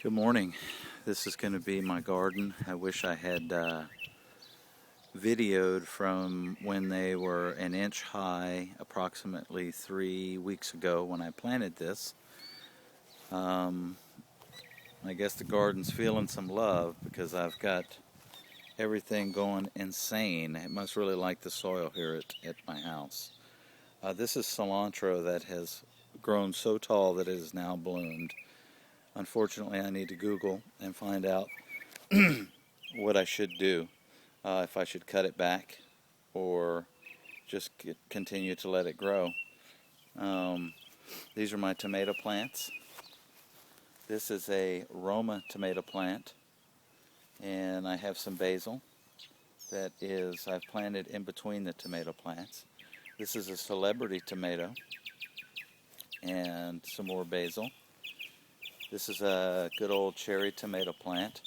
Good morning. This is going to be my garden. I wish I had videoed from when they were an inch high approximately 3 weeks ago when I planted this. I guess the garden's feeling some love because I've got everything going insane. It must really like the soil here at my house. This is cilantro that has grown so tall that it is now bloomed. Unfortunately, I need to Google and find out what I should do, if I should cut it back or just continue to let it grow. These are my tomato plants. This is a Roma tomato plant, and I have some basil that is I've planted in between the tomato plants. This is a celebrity tomato and some more basil. This is a good old cherry tomato plant.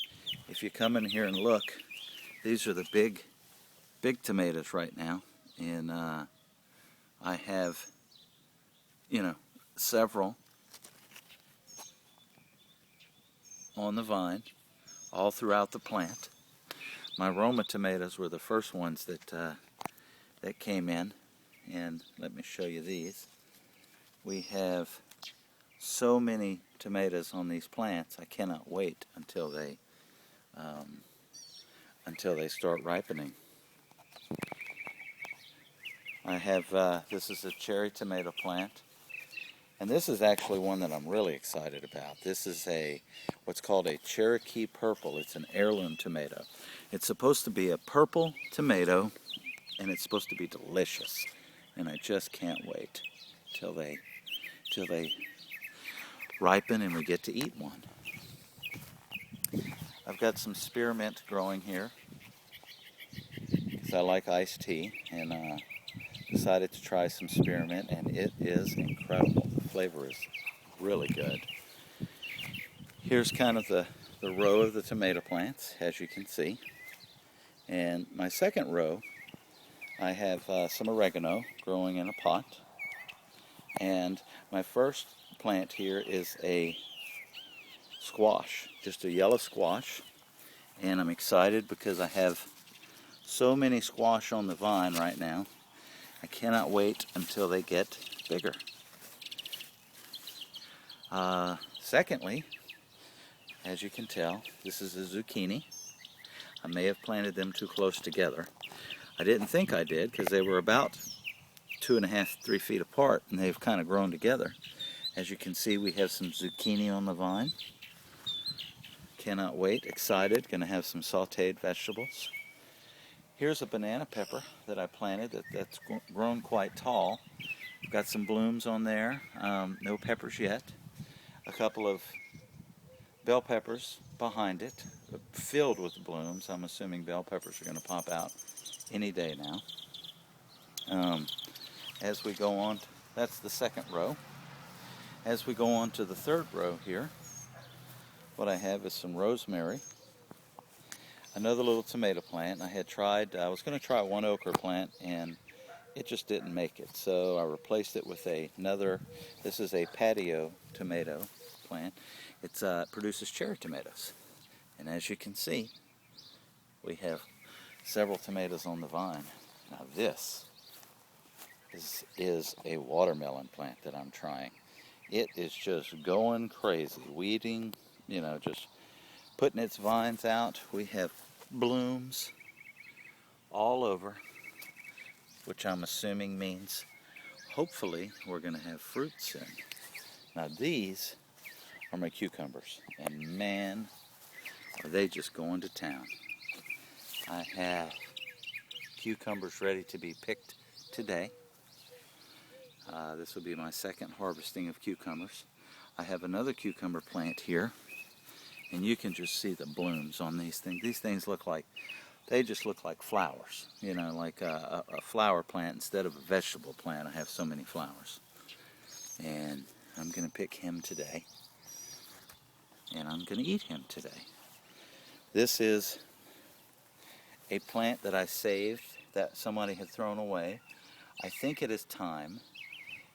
If you come in here and look, these are the big tomatoes right now. And I have, several on the vine all throughout the plant. My Roma tomatoes were the first ones that came in. And let me show you these. We have so many tomatoes on these plants. I cannot wait until they start ripening. I have this is a cherry tomato plant, and this is actually one that I'm really excited about. This is what's called a Cherokee Purple. It's an heirloom tomato. It's supposed to be a purple tomato, and it's supposed to be delicious. And I just can't wait till they ripen and we get to eat one. I've got some spearmint growing here because I like iced tea, and decided to try some spearmint, and it is incredible. The flavor is really good. Here's kind of the row of the tomato plants, as you can see. And my second row, I have some oregano growing in a pot. And my first plant here is a squash, just a yellow squash. And I'm excited because I have so many squash on the vine right now. I cannot wait until they get bigger. Secondly, as you can tell, this is a zucchini. I may have planted them too close together. I didn't think I did because they were about 2.5, 3 feet apart, and they've kind of grown together. As you can see, we have some zucchini on the vine. Cannot wait, excited, going to have some sauteed vegetables. Here's a banana pepper that I planted that's grown quite tall. Got some blooms on there, no peppers yet. A couple of bell peppers behind it, filled with blooms. I'm assuming bell peppers are going to pop out any day now. As we go on, that's the second row. As we go on to the third row here, what I have is some rosemary, another little tomato plant. I was going to try one okra plant, and it just didn't make it. So I replaced it with this is a patio tomato plant. It produces cherry tomatoes. And as you can see, we have several tomatoes on the vine. Now this is a watermelon plant that I'm trying. It is just going crazy, weeding, just putting its vines out. We have blooms all over, which I'm assuming means hopefully we're going to have fruit soon. Now these are my cucumbers, and man, are they just going to town. I have cucumbers ready to be picked today. This will be my second harvesting of cucumbers. I have another cucumber plant here, and you can just see the blooms on these things. These things they just look like flowers, like a flower plant instead of a vegetable plant. I have so many flowers. And I'm going to pick him today, and I'm going to eat him today. This is a plant that I saved that somebody had thrown away. I think it is thyme,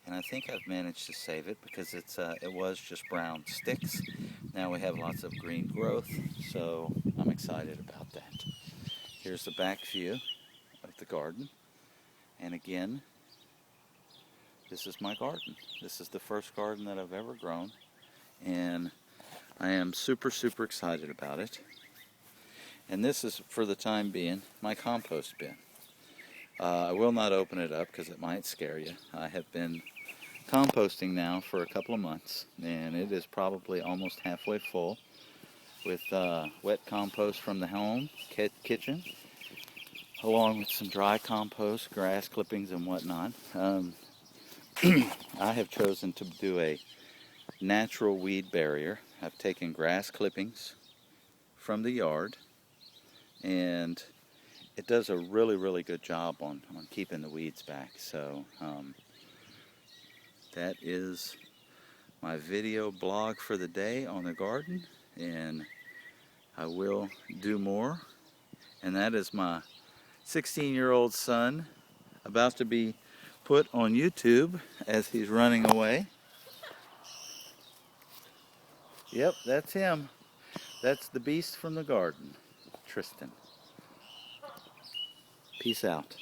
and I think I've managed to save it because it was just brown sticks. Now we have lots of green growth, so I'm excited about that. Here's the back view of the garden. And again, this is my garden. This is the first garden that I've ever grown, and I am super, super excited about it. And this is, for the time being, my compost bin. I will not open it up because it might scare you. I have been composting now for a couple of months, and it is probably almost halfway full with wet compost from the home kitchen, along with some dry compost, grass clippings and whatnot. I have chosen to do a natural weed barrier. I've taken grass clippings from the yard, and it does a really, really good job on keeping the weeds back. So that is my video blog for the day on the garden, and I will do more. And that is my 16-year-old son about to be put on YouTube as he's running away. Yep, that's him. That's the beast from the garden, Tristan. Peace out.